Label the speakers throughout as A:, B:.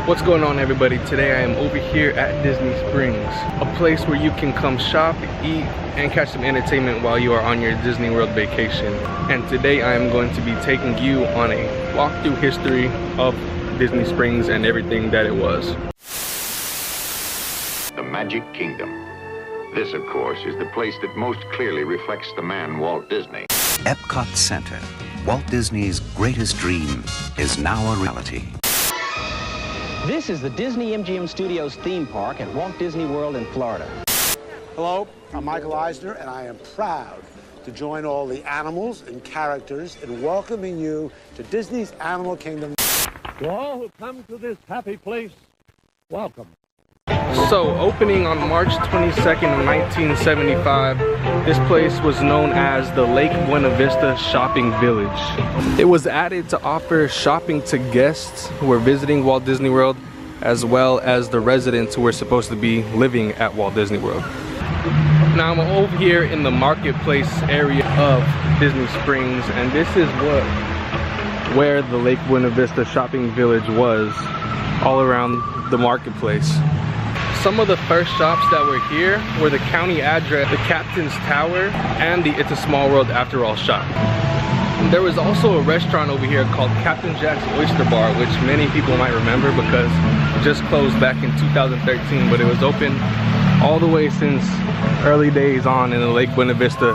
A: What's going on, everybody? Today I am over here at Disney Springs, a place where you can come shop, eat, and catch some entertainment while you are on your Disney World vacation. And today I am going to be taking you on a walkthrough history of Disney Springs and everything that it was.
B: The Magic Kingdom. This, of course, is the place that most clearly reflects the man Walt Disney.
C: Epcot Center, Walt Disney's greatest dream, is now a reality.
D: This is the Disney MGM Studios theme park at Walt Disney World in Florida.
E: Hello, I'm Michael Eisner, and I am proud to join all the animals and characters in welcoming you to Disney's Animal Kingdom.
F: To all who come to this happy place, welcome.
A: So, opening on March 22nd of 1975, this place was known as the Lake Buena Vista Shopping Village. It was added to offer shopping to guests who were visiting Walt Disney World, as well as the residents who were supposed to be living at Walt Disney World. Now I'm over here in the marketplace area of Disney Springs, and this is where the Lake Buena Vista Shopping Village was, all around the marketplace. Some of the first shops that were here were the county address, the Captain's Tower, and the It's a Small World After All shop. There was also a restaurant over here called Captain Jack's Oyster Bar, which many people might remember because it just closed back in 2013, but it was open all the way since early days on in the Lake Buena Vista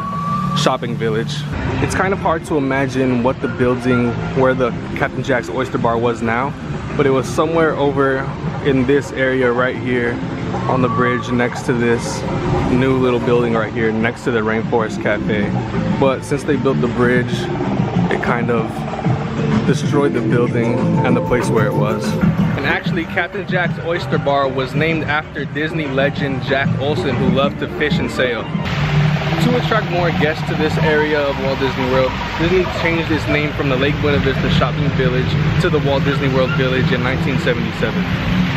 A: Shopping Village. It's kind of hard to imagine what the building where the Captain Jack's Oyster Bar was now, but it was somewhere over in this area right here on the bridge next to this new little building right here next to the Rainforest Cafe. But since they built the bridge, it kind of destroyed the building and the place where it was. And actually, Captain Jack's Oyster Bar was named after Disney legend Jack Olsen, who loved to fish and sail. To attract more guests to this area of Walt Disney World, Disney changed its name from the Lake Buena Vista Shopping Village to the Walt Disney World Village in 1977.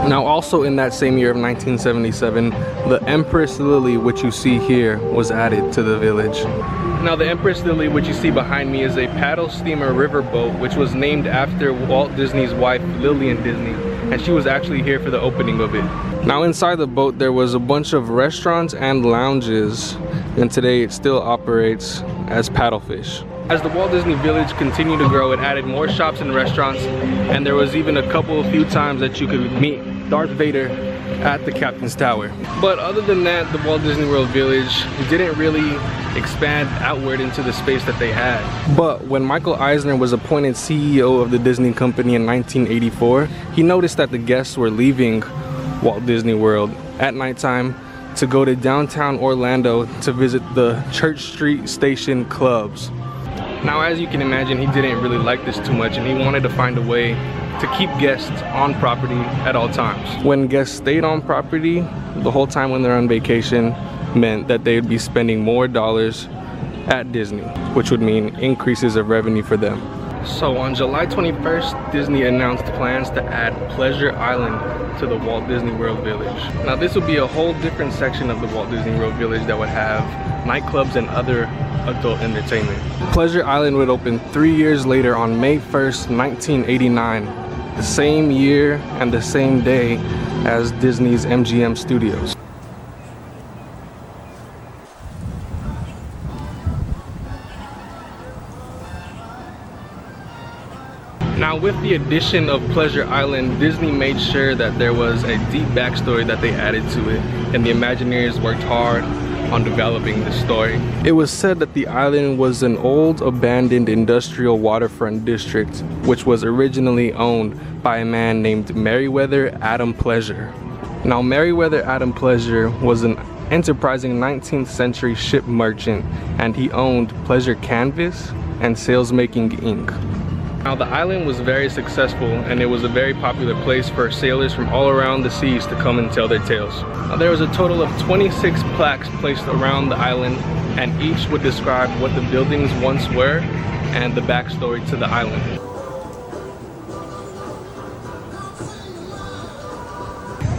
A: Now, also in that same year of 1977, the Empress Lily, which you see here, was added to the village. Now, the Empress Lily, which you see behind me, is a paddle steamer riverboat, which was named after Walt Disney's wife, Lillian Disney, and she was actually here for the opening of it. Now, inside the boat, there was a bunch of restaurants and lounges, and today it still operates as Paddlefish. As the Walt Disney Village continued to grow, it added more shops and restaurants, and there was even a few times that you could meet Darth Vader at the Captain's Tower. But other than that, the Walt Disney World Village didn't really expand outward into the space that they had. But when Michael Eisner was appointed CEO of the Disney Company in 1984, he noticed that the guests were leaving Walt Disney World at nighttime to go to downtown Orlando to visit the Church Street Station clubs. Now, as you can imagine, he didn't really like this too much, and he wanted to find a way to keep guests on property at all times. When guests stayed on property the whole time when they're on vacation meant that they would be spending more dollars at Disney, which would mean increases of revenue for them. So on July 21st, Disney announced plans to add Pleasure Island to the Walt Disney World Village. Now, this would be a whole different section of the Walt Disney World Village that would have nightclubs and other adult entertainment. Pleasure Island would open 3 years later on May 1st, 1989, the same year and the same day as Disney's MGM Studios. Now, with the addition of Pleasure Island, Disney made sure that there was a deep backstory that they added to it, and the Imagineers worked hard on developing the story. It was said that the island was an old abandoned industrial waterfront district, which was originally owned by a man named Meriwether Adam Pleasure. Now, Meriwether Adam Pleasure was an enterprising 19th century ship merchant, and he owned Pleasure Canvas and Salesmaking Inc. Now, the island was very successful, and it was a very popular place for sailors from all around the seas to come and tell their tales. Now, there was a total of 26 plaques placed around the island, and each would describe what the buildings once were and the backstory to the island.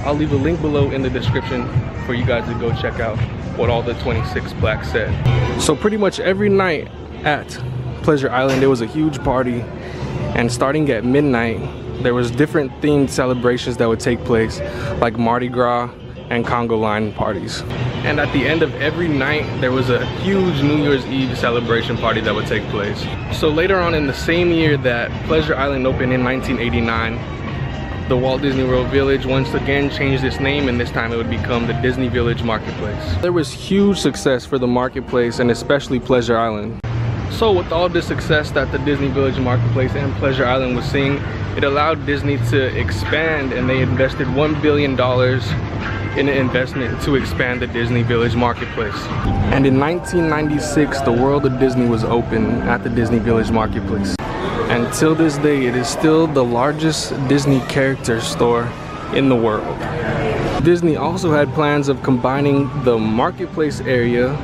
A: I'll leave a link below in the description for you guys to go check out what all the 26 plaques said. So pretty much every night at Pleasure Island, there was a huge party, and starting at midnight, there was different themed celebrations that would take place, like Mardi Gras and Congo line parties. And at the end of every night, there was a huge New Year's Eve celebration party that would take place. So later on in the same year that Pleasure Island opened in 1989, the Walt Disney World Village once again changed its name, and this time it would become the Disney Village Marketplace. There was huge success for the marketplace and especially Pleasure Island. So with all the success that the Disney Village Marketplace and Pleasure Island was seeing, it allowed Disney to expand, and they invested $1 billion in an investment to expand the Disney Village Marketplace. And in 1996, the World of Disney was open at the Disney Village Marketplace. And till this day, it is still the largest Disney character store in the world. Disney also had plans of combining the marketplace area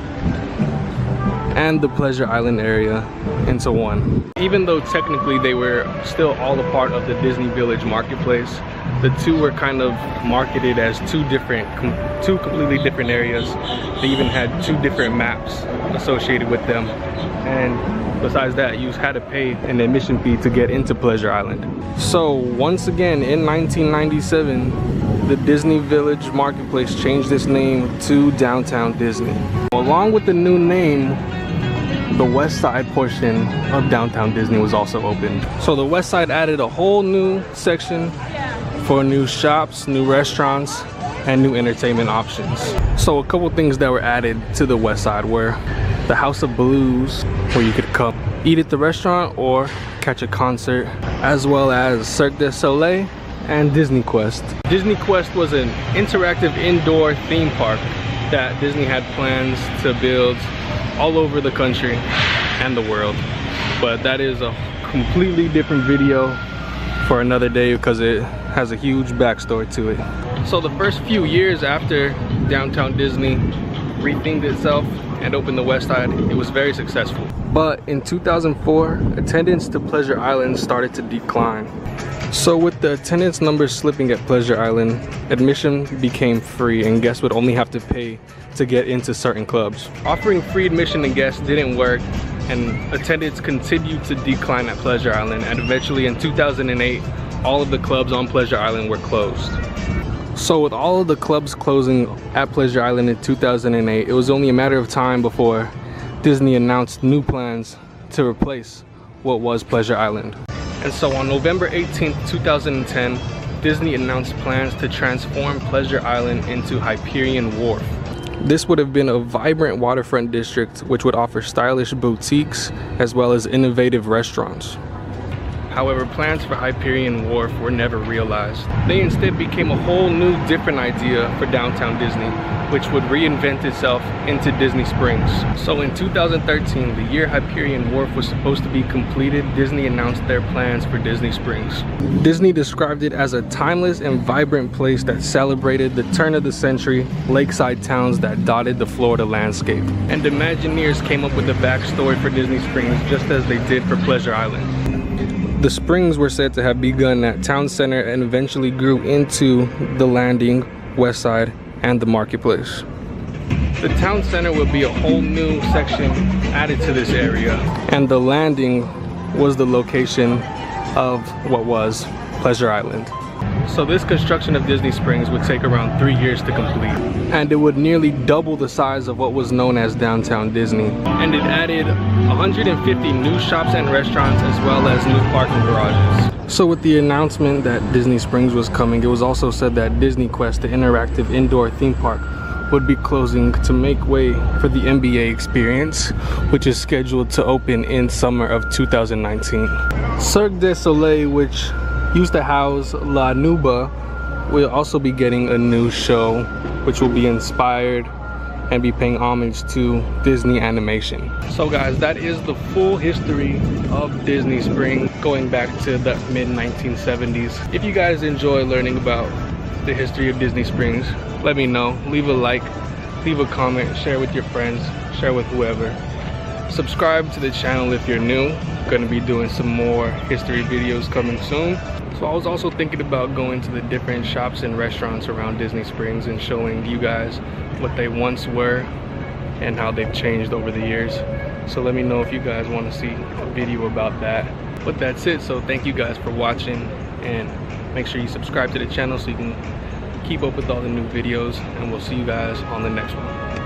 A: and the Pleasure Island area into one. Even though technically they were still all a part of the Disney Village Marketplace, the two were kind of marketed as two completely different areas. They even had two different maps associated with them. And besides that, you had to pay an admission fee to get into Pleasure Island. So once again, in 1997, the Disney Village Marketplace changed its name to Downtown Disney. Along with the new name, the west side portion of Downtown Disney was also opened. So the west side added a whole new section for new shops, new restaurants, and new entertainment options. So a couple things that were added to the west side were the House of Blues, where you could come eat at the restaurant or catch a concert, as well as Cirque du Soleil and Disney Quest. Disney Quest was an interactive indoor theme park that Disney had plans to build all over the country and the world. But that is a completely different video for another day because it has a huge backstory to it. So the first few years after Downtown Disney rethemed itself and opened the west side, it was very successful. But in 2004, attendance to Pleasure Island started to decline. So with the attendance numbers slipping at Pleasure Island, admission became free and guests would only have to pay to get into certain clubs. Offering free admission to guests didn't work, and attendance continued to decline at Pleasure Island, and eventually in 2008, all of the clubs on Pleasure Island were closed. So with all of the clubs closing at Pleasure Island in 2008, it was only a matter of time before Disney announced new plans to replace what was Pleasure Island. And so on November 18th, 2010, Disney announced plans to transform Pleasure Island into Hyperion Wharf. This would have been a vibrant waterfront district which would offer stylish boutiques as well as innovative restaurants. However, plans for Hyperion Wharf were never realized. They instead became a whole new different idea for Downtown Disney, which would reinvent itself into Disney Springs. So in 2013, the year Hyperion Wharf was supposed to be completed, Disney announced their plans for Disney Springs. Disney described it as a timeless and vibrant place that celebrated the turn-of-the-century lakeside towns that dotted the Florida landscape. And Imagineers came up with the backstory for Disney Springs just as they did for Pleasure Island. The springs were said to have begun at Town Center and eventually grew into the Landing, West Side, and the Marketplace. The Town Center will be a whole new section added to this area, and the Landing was the location of what was Pleasure Island. So this construction of Disney Springs would take around 3 years to complete, and it would nearly double the size of what was known as Downtown Disney. And it added 150 new shops and restaurants as well as new parking garages. So with the announcement that Disney Springs was coming, it was also said that Disney Quest, the interactive indoor theme park, would be closing to make way for the NBA experience, which is scheduled to open in summer of 2019. Cirque du Soleil, which used to house La Nuba, will also be getting a new show which will be inspired and be paying homage to Disney animation. So guys, that is the full history of Disney Springs going back to the mid-1970s. If you guys enjoy learning about the history of Disney Springs, let me know. Leave a like, leave a comment, share with your friends, share with whoever. Subscribe to the channel if you're new. I'm gonna be doing some more history videos coming soon. So I was also thinking about going to the different shops and restaurants around Disney Springs and showing you guys what they once were and how they've changed over the years. So let me know if you guys want to see a video about that. But that's it, so thank you guys for watching. and make sure you subscribe to the channel so you can keep up with all the new videos, and we'll see you guys on the next one.